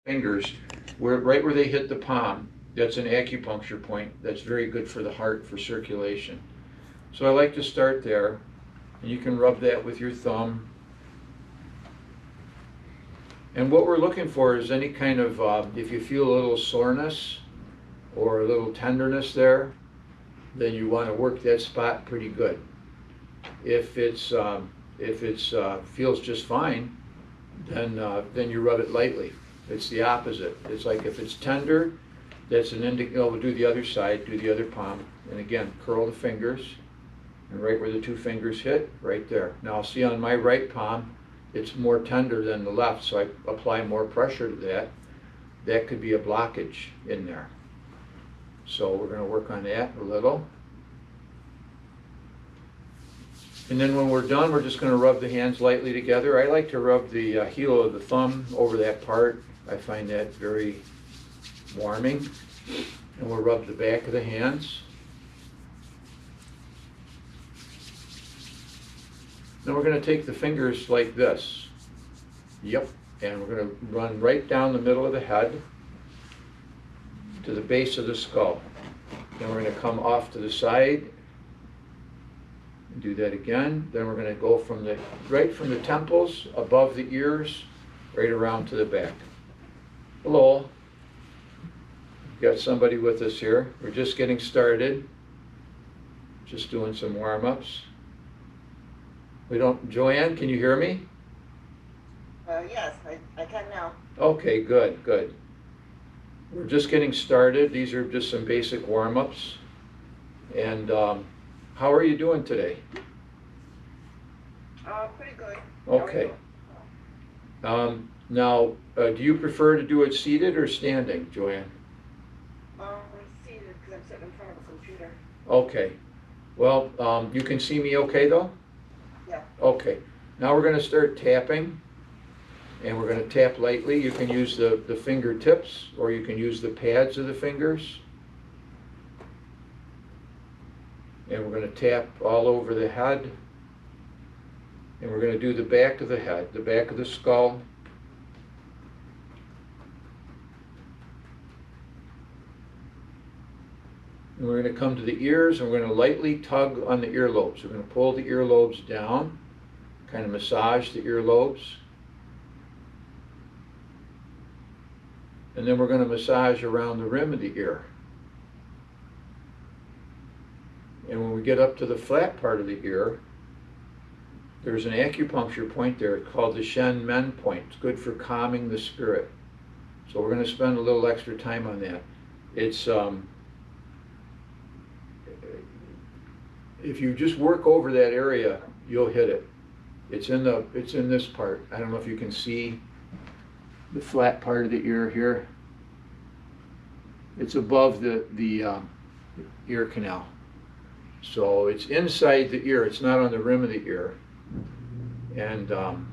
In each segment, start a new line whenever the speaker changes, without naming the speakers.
fingers, right where they hit the palm, that's an acupuncture point. That's very good for the heart, for circulation. So I like to start there, and you can rub that with your thumb. And what we're looking for is any kind of, if you feel a little soreness or a little tenderness there, then you want to work that spot pretty good. If it's feels just fine, then you rub it lightly. It's the opposite. It's like if it's tender, that's an indicator. We'll do the other side, do the other palm, and again, curl the fingers, and right where the two fingers hit, right there. Now, see on my right palm, it's more tender than the left, so I apply more pressure to that. That could be a blockage in there. So we're going to work on that a little. And then when we're done, we're just going to rub the hands lightly together. I like to rub the heel of the thumb over that part. I find that very warming. And we'll rub the back of the hands. Then we're going to take the fingers like this. Yep. And we're going to run right down the middle of the head to the base of the skull. Then we're going to come off to the side. Do that again. Then we're going to go from right from the temples, above the ears, right around to the back. Hello. We've got somebody with us here. We're just getting started. Just doing some warm-ups. Joanne, can you hear me?
Yes, I can now.
Okay, good, good. We're just getting started. These are just some basic warm-ups. And how are you doing today?
Pretty good.
Okay. Now, do you prefer to do it seated or standing, Joanne?
Seated because I'm sitting in front of a computer.
Okay. Well, you can see me okay though?
Yeah.
Okay. Now we're going to start tapping, and we're going to tap lightly. You can use the fingertips, or you can use the pads of the fingers. And we're going to tap all over the head. And we're going to do the back of the head, the back of the skull. And we're going to come to the ears, and we're going to lightly tug on the earlobes. We're going to pull the earlobes down, kind of massage the earlobes. And then we're going to massage around the rim of the ear. And when we get up to the flat part of the ear, there's an acupuncture point there called the Shen Men point. It's good for calming the spirit. So we're going to spend a little extra time on that. It's if you just work over that area, you'll hit it. It's in this part. I don't know if you can see the flat part of the ear here. It's above the ear canal. So it's inside the ear. It's not on the rim of the ear. And then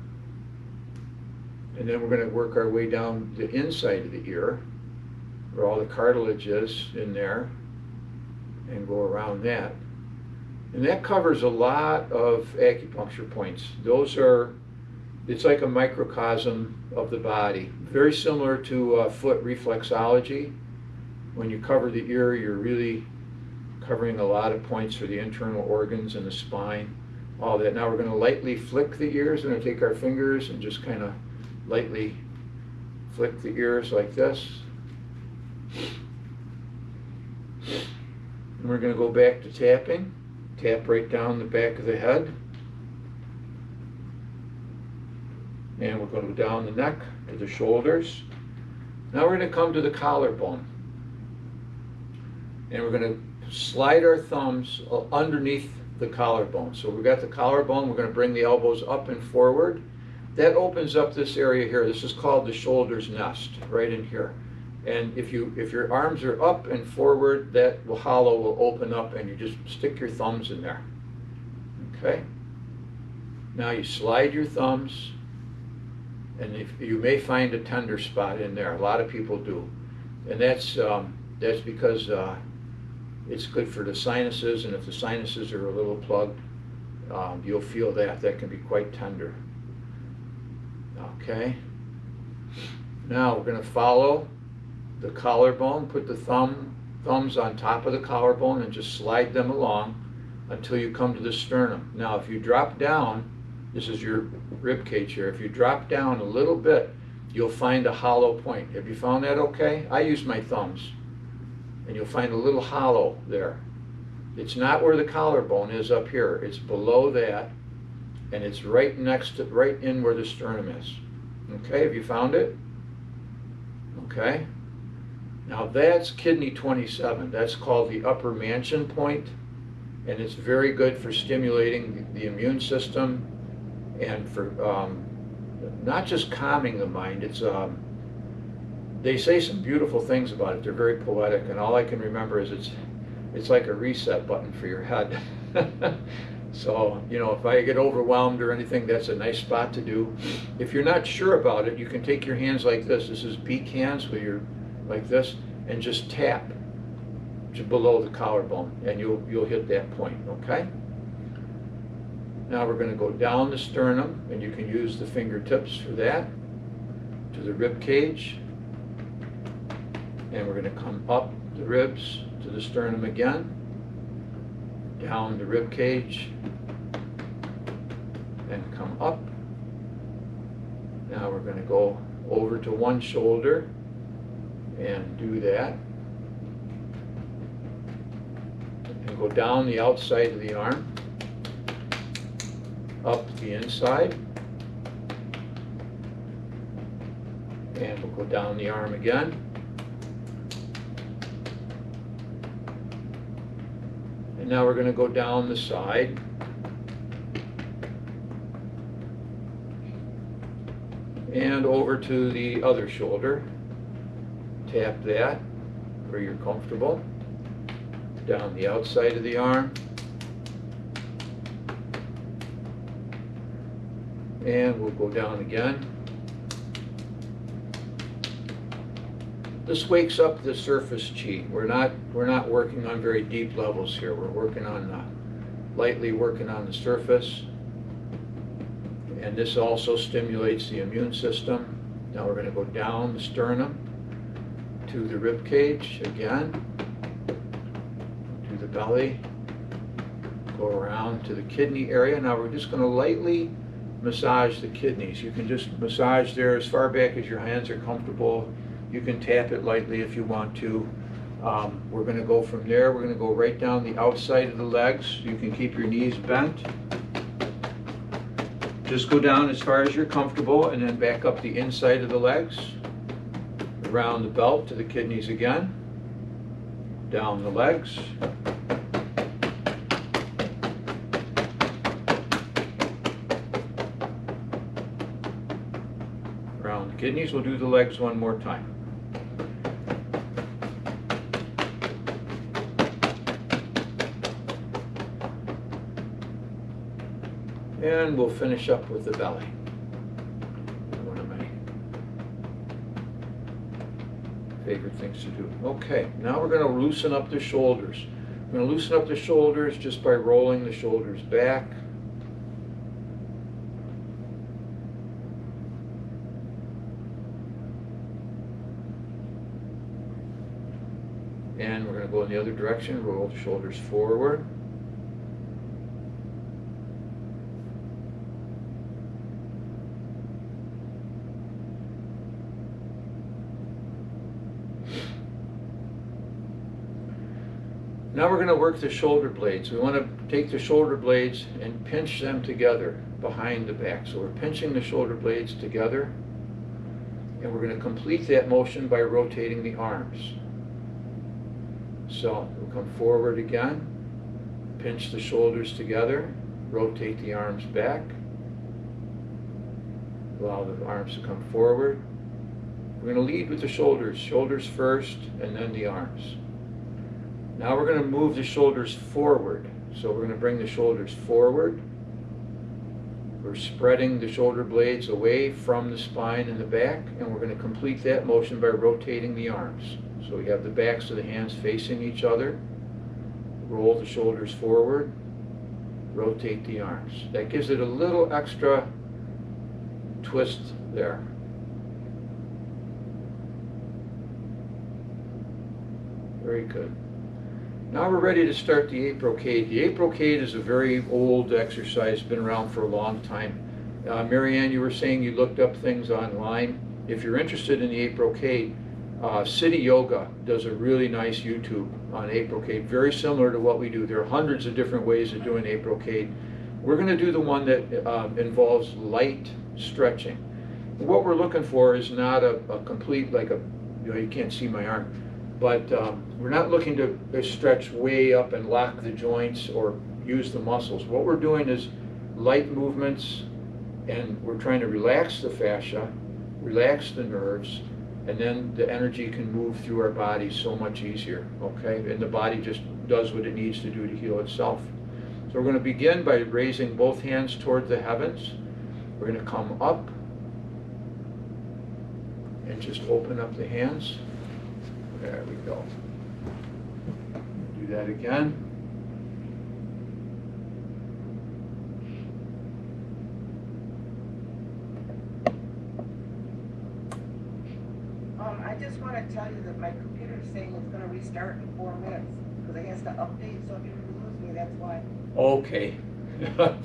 we're going to work our way down the inside of the ear, where all the cartilage is in there, and go around that. And that covers a lot of acupuncture points. It's like a microcosm of the body. Very similar to foot reflexology. When you cover the ear, you're really covering a lot of points for the internal organs and the spine, all that. Now we're going to lightly flick the ears. We're going to take our fingers and just kind of lightly flick the ears like this. And we're going to go back to tapping. Tap right down the back of the head. And we're going to go down the neck to the shoulders. Now we're going to come to the collarbone. And we're going to slide our thumbs underneath the collarbone. So we've got the collarbone, we're going to bring the elbows up and forward. That opens up this area here. This is called the shoulder's nest, right in here. And if your arms are up and forward, that hollow will open up, and you just stick your thumbs in there. Okay? Now you slide your thumbs, and you may find a tender spot in there. A lot of people do. And that's because it's good for the sinuses, and if the sinuses are a little plugged, you'll feel that. That can be quite tender. Okay? Now we're going to follow the collarbone, put the thumbs on top of the collarbone and just slide them along until you come to the sternum. Now if you drop down, this is your rib cage here, if you drop down a little bit, you'll find a hollow point. Have you found that okay? I use my thumbs, and you'll find a little hollow there. It's not where the collarbone is up here, it's below that, and it's right next to, right in where the sternum is. Okay, have you found it? Okay. Now that's kidney 27. That's called the upper mansion point, and it's very good for stimulating the immune system and for not just calming the mind. It's they say some beautiful things about it. They're very poetic, and all I can remember is it's like a reset button for your head. So, you know, if I get overwhelmed or anything, that's a nice spot to do. If you're not sure about it, you can take your hands like this. This is beak hands, where you're like this, and just tap to below the collarbone, and you'll hit that point, okay? Now we're going to go down the sternum, and you can use the fingertips for that, to the rib cage, and we're going to come up the ribs to the sternum again, down the rib cage, and come up. Now we're going to go over to one shoulder and do that, and go down the outside of the arm, up the inside, and we'll go down the arm again, and now we're going to go down the side, and over to the other shoulder. Tap that where you're comfortable, down the outside of the arm, and we'll go down again. This wakes up the surface chi. We're not working on very deep levels here. We're working on lightly working on the surface, and this also stimulates the immune system. Now we're going to go down the sternum to the rib cage again, to the belly, go around to the kidney area. Now we're just going to lightly massage the kidneys. You can just massage there as far back as your hands are comfortable. You can tap it lightly if you want to. We're going to go from there. We're going to go right down the outside of the legs. You can keep your knees bent. Just go down as far as you're comfortable, and then back up the inside of the legs, around the belt to the kidneys again, down the legs, around the kidneys. We'll do the legs one more time. And we'll finish up with the belly. One of my favorite things to do. Okay, now we're going to loosen up the shoulders. We're going to loosen up the shoulders just by rolling the shoulders back. And we're going to go in the other direction, roll the shoulders forward. Now we're going to work the shoulder blades. We want to take the shoulder blades and pinch them together behind the back. So we're pinching the shoulder blades together, and we're going to complete that motion by rotating the arms. So we'll come forward again, pinch the shoulders together, rotate the arms back, allow the arms to come forward. We're going to lead with the shoulders, shoulders first and then the arms. Now we're going to move the shoulders forward. So we're going to bring the shoulders forward. We're spreading the shoulder blades away from the spine and the back, and we're going to complete that motion by rotating the arms. So we have the backs of the hands facing each other. Roll the shoulders forward, rotate the arms. That gives it a little extra twist there. Very good. Now we're ready to start the eight brocade. The eight brocade is a very old exercise, been around for a long time. Marianne, you were saying you looked up things online. If you're interested in the eight brocade, City Yoga does a really nice YouTube on eight brocade, very similar to what we do. There are hundreds of different ways of doing eight brocade. We're going to do the one that involves light stretching. What we're looking for is not a complete, like a, you can't see my arm, but we're not looking to stretch way up and lock the joints or use the muscles. What we're doing is light movements, and we're trying to relax the fascia, relax the nerves, and then the energy can move through our body so much easier, okay? And the body just does what it needs to do to heal itself. So we're going to begin by raising both hands toward the heavens. We're going to come up and just open up the hands. There we go. Do that again.
I just want to tell you that my computer is saying it's going to restart in 4 minutes because it has to update, so if you lose me, that's why.
Okay.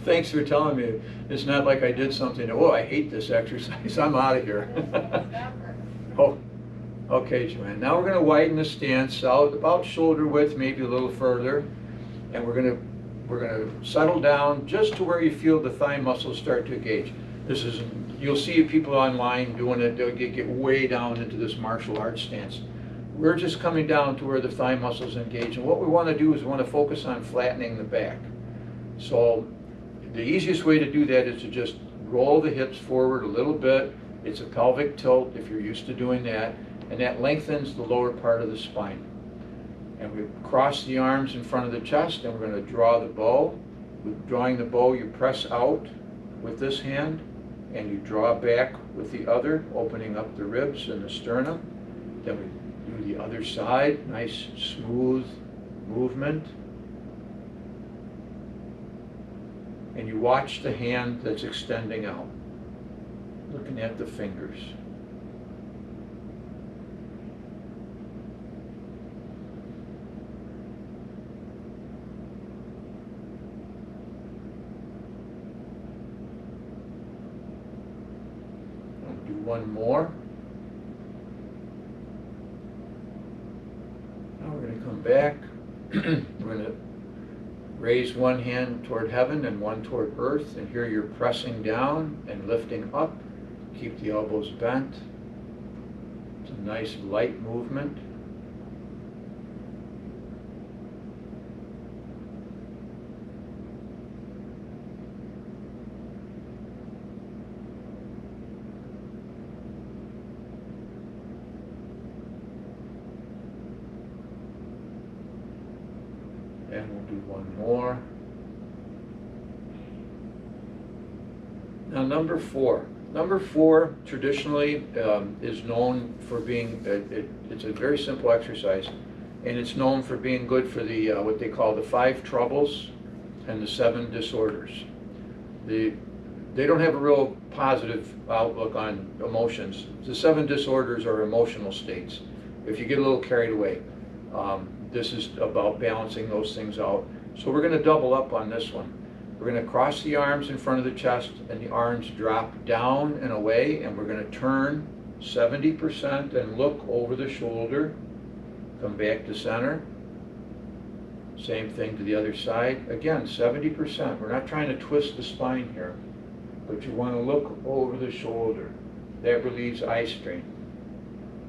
Thanks for telling me. It's not like I did something, oh, I hate this exercise, I'm out of here. Oh, okay, Joanne. Now we're going to widen the stance out about shoulder width, maybe a little further, and we're going to settle down just to where you feel the thigh muscles start to engage. This is, you'll see people online doing it, they'll get way down into this martial arts stance. We're just coming down to where the thigh muscles engage, and what we want to do is we want to focus on flattening the back. So the easiest way to do that is to just roll the hips forward a little bit. It's a pelvic tilt if you're used to doing that, and that lengthens the lower part of the spine. And we cross the arms in front of the chest, and we're going to draw the bow. With drawing the bow, you press out with this hand, and you draw back with the other, opening up the ribs and the sternum. Then we do the other side, nice smooth movement. And you watch the hand that's extending out, looking at the fingers. Do one more. Now we're going to come back. We're going to raise one hand toward heaven and one toward earth, and here you're pressing down and lifting up. Keep the elbows bent. It's a nice light movement. And we'll do one more. Now number four. Number four traditionally is known for being, it's a very simple exercise, and it's known for being good for the what they call the 5 troubles and the 7 disorders. They don't have a real positive outlook on emotions. The 7 disorders are emotional states. If you get a little carried away, this is about balancing those things out. So we're going to double up on this one. We're going to cross the arms in front of the chest, and the arms drop down and away, and we're going to turn 70% and look over the shoulder. Come back to center. Same thing to the other side. Again, 70%. We're not trying to twist the spine here, but you want to look over the shoulder. That relieves eye strain.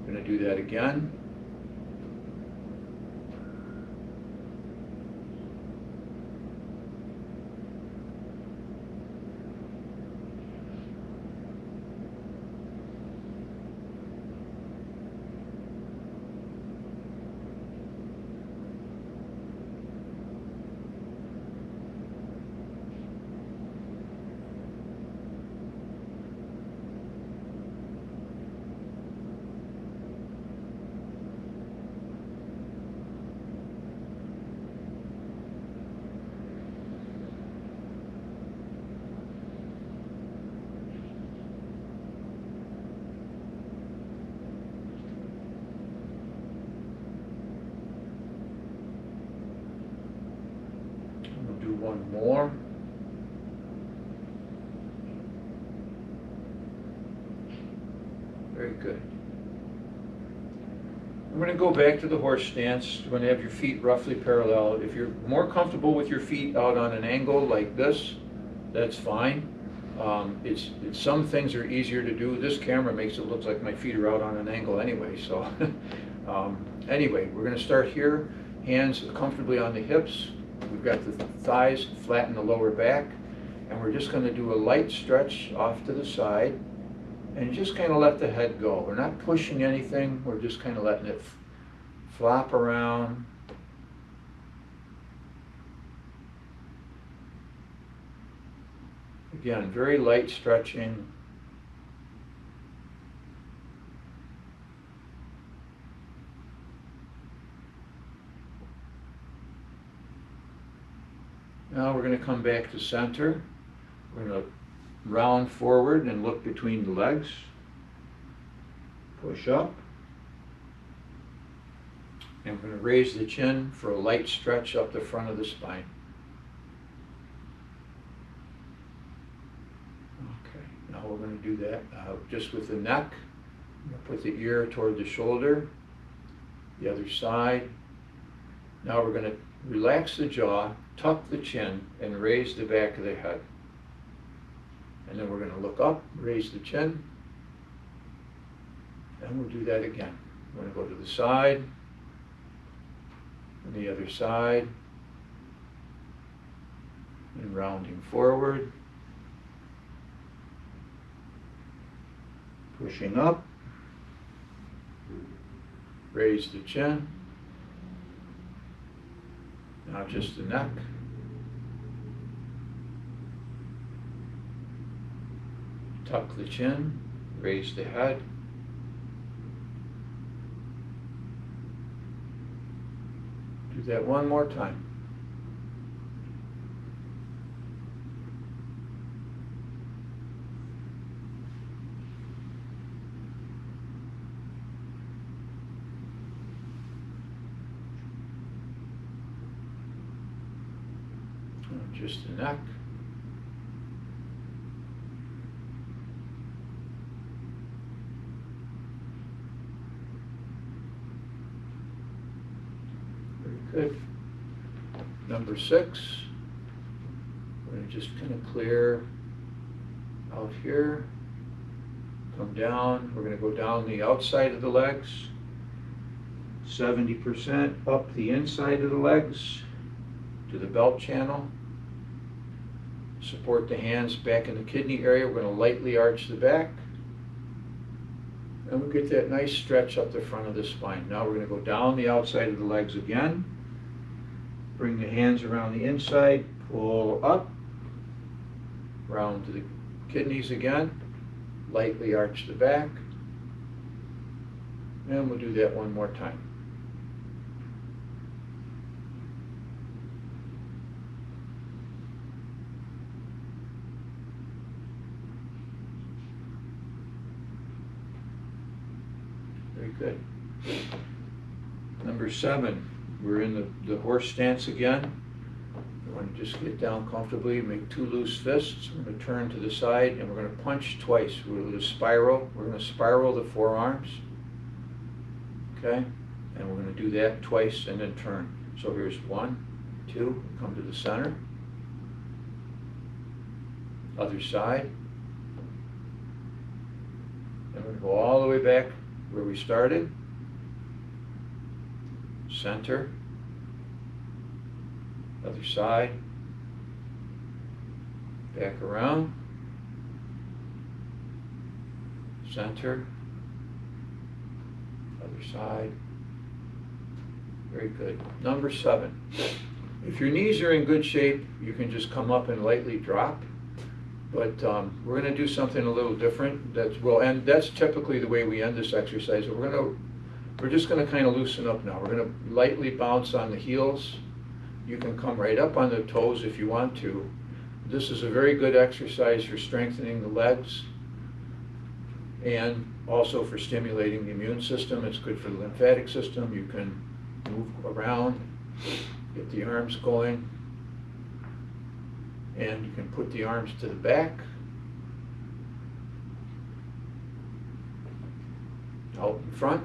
I'm going to do that again. one more. Very good. I'm going to go back to the horse stance. You're going to have your feet roughly parallel. If you're more comfortable with your feet out on an angle like this, that's fine. It's some things are easier to do. This camera makes it look like my feet are out on an angle anyway. So anyway, we're going to start here. Hands comfortably on the hips. We've got the thighs, flatten the lower back. And we're just going to do a light stretch off to the side. And just kind of let the head go. We're not pushing anything. We're just kind of letting it flop around. Again, very light stretching. Now we're going to come back to center. We're going to round forward and look between the legs. Push up. And we're going to raise the chin for a light stretch up the front of the spine. Okay, now we're going to do that just with the neck. I'm going to put the ear toward the shoulder, the other side. Now we're going to relax the jaw, tuck the chin, and raise the back of the head. And then we're going to look up, raise the chin, and we'll do that again. We're going to go to the side, and the other side, and rounding forward, pushing up, raise the chin, now just the neck. Tuck the chin, raise the head. Do that one more time. Just the neck. Good. Number 6, we're going to just kind of clear out here, come down. We're going to go down the outside of the legs, 70% up the inside of the legs to the belt channel. Support the hands back in the kidney area. We're going to lightly arch the back. And we'll get that nice stretch up the front of the spine. Now we're going to go down the outside of the legs again. Bring the hands around the inside, pull up, round to the kidneys again, lightly arch the back, and we'll do that one more time. Very good. Number 7. We're in the horse stance again. We want to just get down comfortably, make 2 loose fists. We're going to turn to the side and we're going to punch twice. We're going to spiral. We're going to spiral the forearms. Okay? And we're going to do that twice and then turn. So here's 1, 2, come to the center. Other side. And we're going to go all the way back where we started. Center, other side, back around, center, other side. Very good. Number 7. If your knees are in good shape, you can just come up and lightly drop. But we're going to do something a little different. That's typically the way we end this exercise. We're just going to kind of loosen up now. We're going to lightly bounce on the heels. You can come right up on the toes if you want to. This is a very good exercise for strengthening the legs and also for stimulating the immune system. It's good for the lymphatic system. You can move around, get the arms going. And you can put the arms to the back, out in front,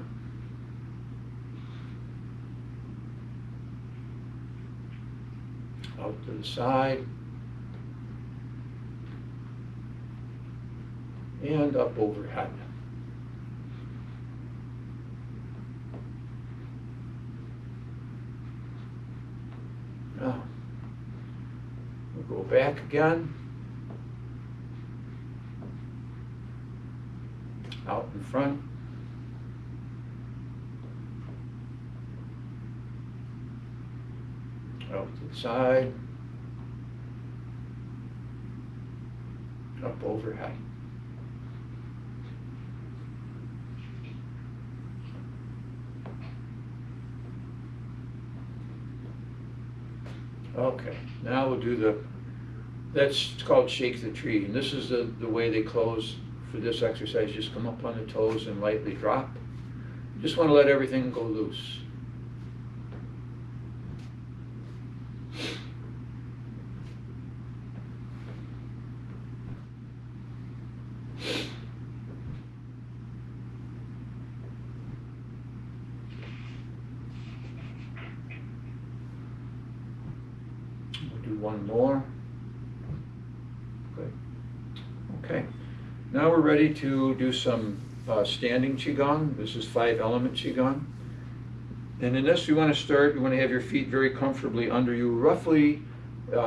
out to the side, and up overhead. Now, we'll go back again, out in front, out to the side, up overhead. Okay, now we'll do that's called shake the tree, and this is the way they close for this exercise. Just come up on the toes and lightly drop. Just want to let everything go loose. Do one more. Good. Okay. Now we're ready to do some standing Qigong. This is 5-element Qigong. And in this, you want to start, you want to have your feet very comfortably under you, roughly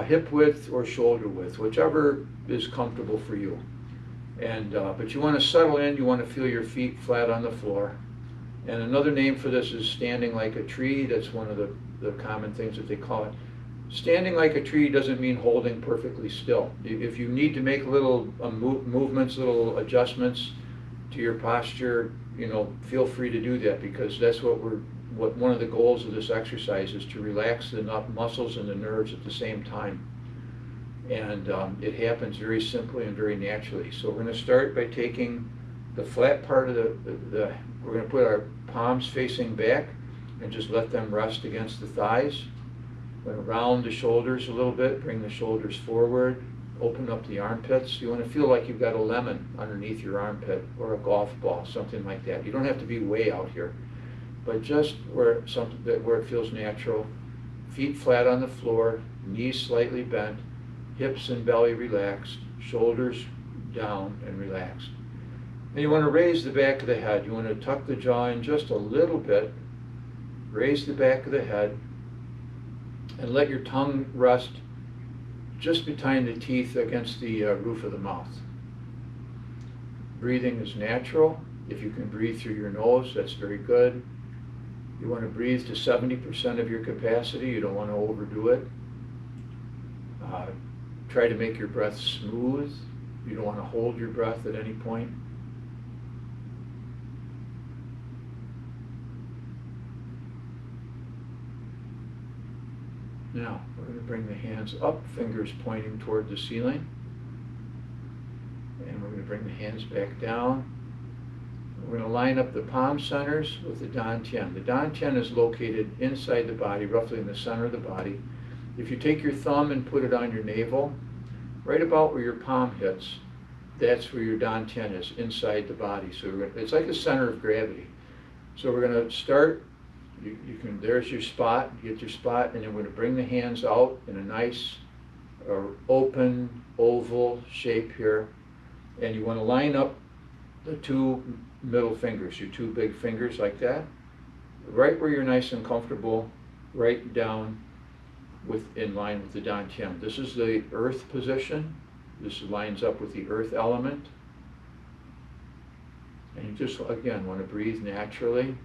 hip width or shoulder width, whichever is comfortable for you. And but you want to settle in, you want to feel your feet flat on the floor. And another name for this is standing like a tree. That's one of the common things that they call it. Standing like a tree doesn't mean holding perfectly still. If you need to make little movements, little adjustments to your posture, feel free to do that, because that's what one of the goals of this exercise is to relax the muscles and the nerves at the same time. And it happens very simply and very naturally. So we're going to start by taking the flat part of we're going to put our palms facing back and just let them rest against the thighs. We're going to round the shoulders a little bit, bring the shoulders forward, open up the armpits. You want to feel like you've got a lemon underneath your armpit, or a golf ball, something like that. You don't have to be way out here, but just where it feels natural. Feet flat on the floor, knees slightly bent, hips and belly relaxed, shoulders down and relaxed. And you want to raise the back of the head. You want to tuck the jaw in just a little bit, raise the back of the head, and let your tongue rest just behind the teeth against the roof of the mouth. Breathing is natural. If you can breathe through your nose, that's very good. You want to breathe to 70% of your capacity. You don't want to overdo it. Try to make your breath smooth. You don't want to hold your breath at any point. Now, we're going to bring the hands up, fingers pointing toward the ceiling. And we're going to bring the hands back down. We're going to line up the palm centers with the dantian. The dantian is located inside the body, roughly in the center of the body. If you take your thumb and put it on your navel, right about where your palm hits, that's where your dantian is, inside the body. So it's like the center of gravity. So we're going to start. There's your spot, you get your spot, and then we're going to bring the hands out in a nice open oval shape here. And you want to line up the two middle fingers, your two big fingers like that, right where you're nice and comfortable, right down in line with the dantian. This is the earth position. This lines up with the earth element. And you just, again, want to breathe naturally.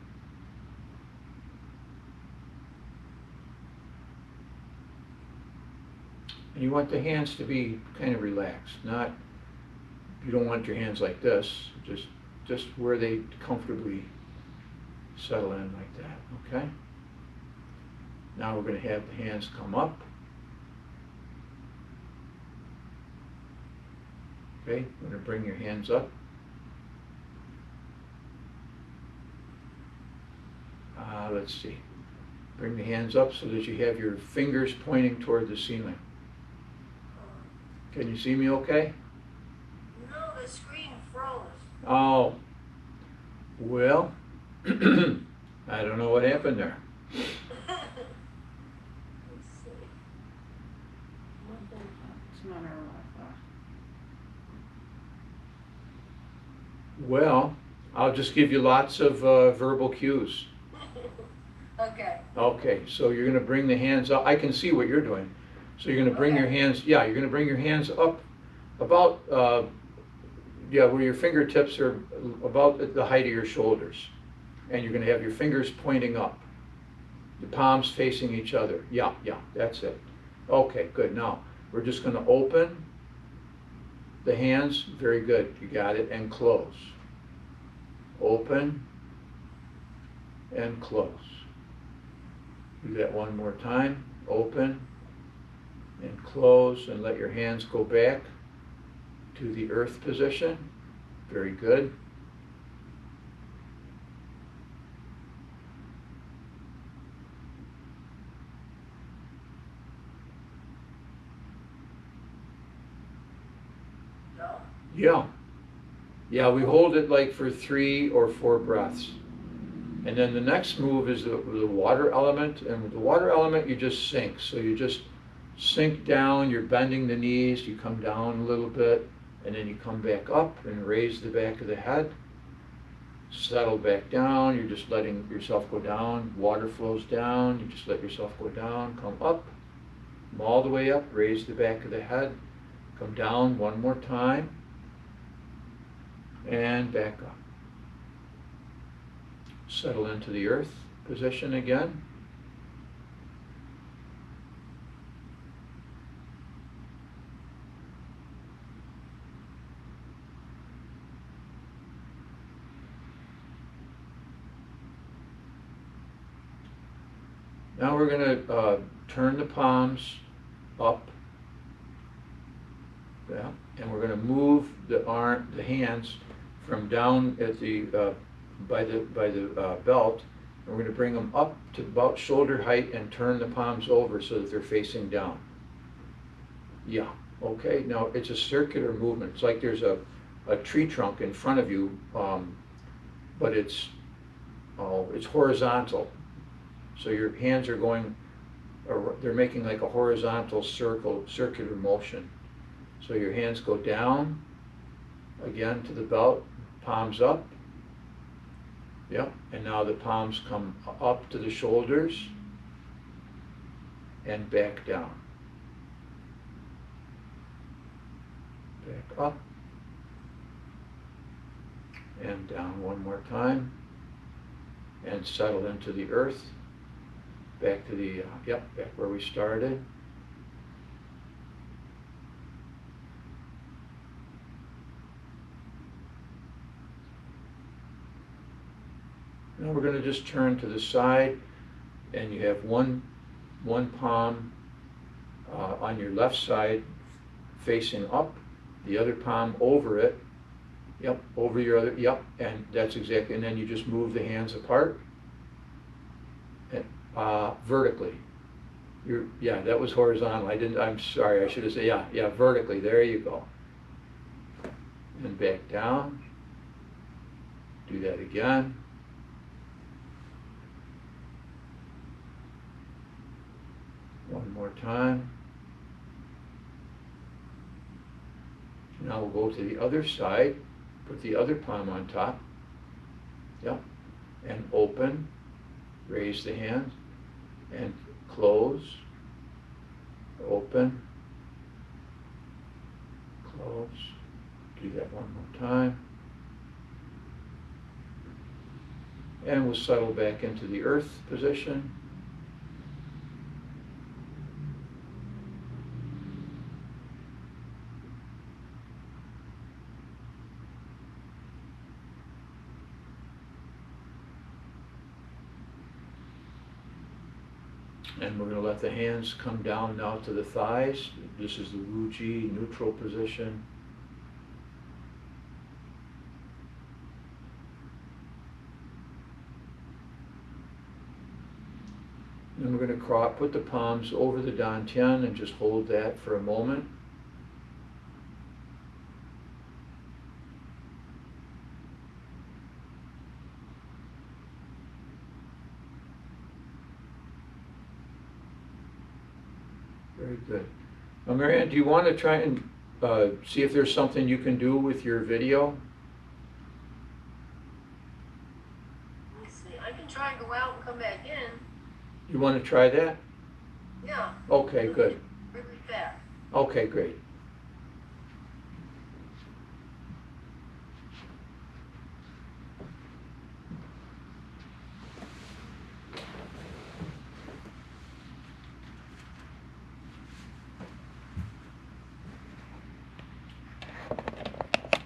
And you want the hands to be kind of relaxed, you don't want your hands like this, just where they comfortably settle in like that, okay? Now we're going to have the hands come up. Okay, we're going to bring your hands up. Let's see. Bring the hands up so that you have your fingers pointing toward the ceiling. Can you see me okay?
No, the screen froze.
Oh, well, I don't know what happened there.
Let's see.
It's not our Wi-Fi.
Well, I'll just give you lots of verbal cues.
Okay.
Okay, so you're going to bring the hands up. I can see what you're doing. So you're going to bring your
Okay.
hands, yeah, you're going to bring your hands up about, yeah, where your fingertips are about at the height of your shoulders. And you're going to have your fingers pointing up. The palms facing each other. Yeah, yeah, that's it. Okay, good. Now, we're just going to open the hands. Very good. You got it. And close. Open and close. Do that one more time. Open and close, and let your hands go back to the earth position. Very good.
No?
Yeah. Yeah, we hold it like for 3 or 4 breaths. And then the next move is the water element. And with the water element, you just sink. So you just sink down, you're bending the knees, you come down a little bit, and then you come back up and raise the back of the head. Settle back down, you're just letting yourself go down. Water flows down, you just let yourself go down, come up, come all the way up, raise the back of the head, come down one more time, and back up. Settle into the earth position again. Now we're going to turn the palms up. Yeah, and we're going to move the hands from down at the by the belt, and we're going to bring them up to about shoulder height and turn the palms over so that they're facing down. Yeah, okay. Now it's a circular movement. It's like there's a tree trunk in front of you, but it's horizontal. So your hands are going, they're making like a horizontal circular motion. So your hands go down, again to the belt, palms up. Yep, and now the palms come up to the shoulders and back down. Back up and down one more time, and settle into the earth. Back to the, back where we started. Now we're going to just turn to the side, and you have one palm on your left side facing up, the other palm over it. Yep, over your other, yep, and that's exactly, and then you just move the hands apart. And, vertically. Yeah, that was horizontal. I'm sorry, I should have said, yeah, vertically. There you go. And back down. Do that again. One more time. Now we'll go to the other side. Put the other palm on top. Yep. And open. Raise the hands. And close, open, close. Do that one more time. And we'll settle back into the earth position. And we're going to let the hands come down now to the thighs. This is the Wu Ji, neutral position. Then we're going to put the palms over the dantian and just hold that for a moment. Very good. Marianne, do you want to try and see if there's something you can do with your video?
Let me see. I can try and go out and come back in.
You want to try that?
Yeah.
Okay, good.
Really fast.
Okay, great.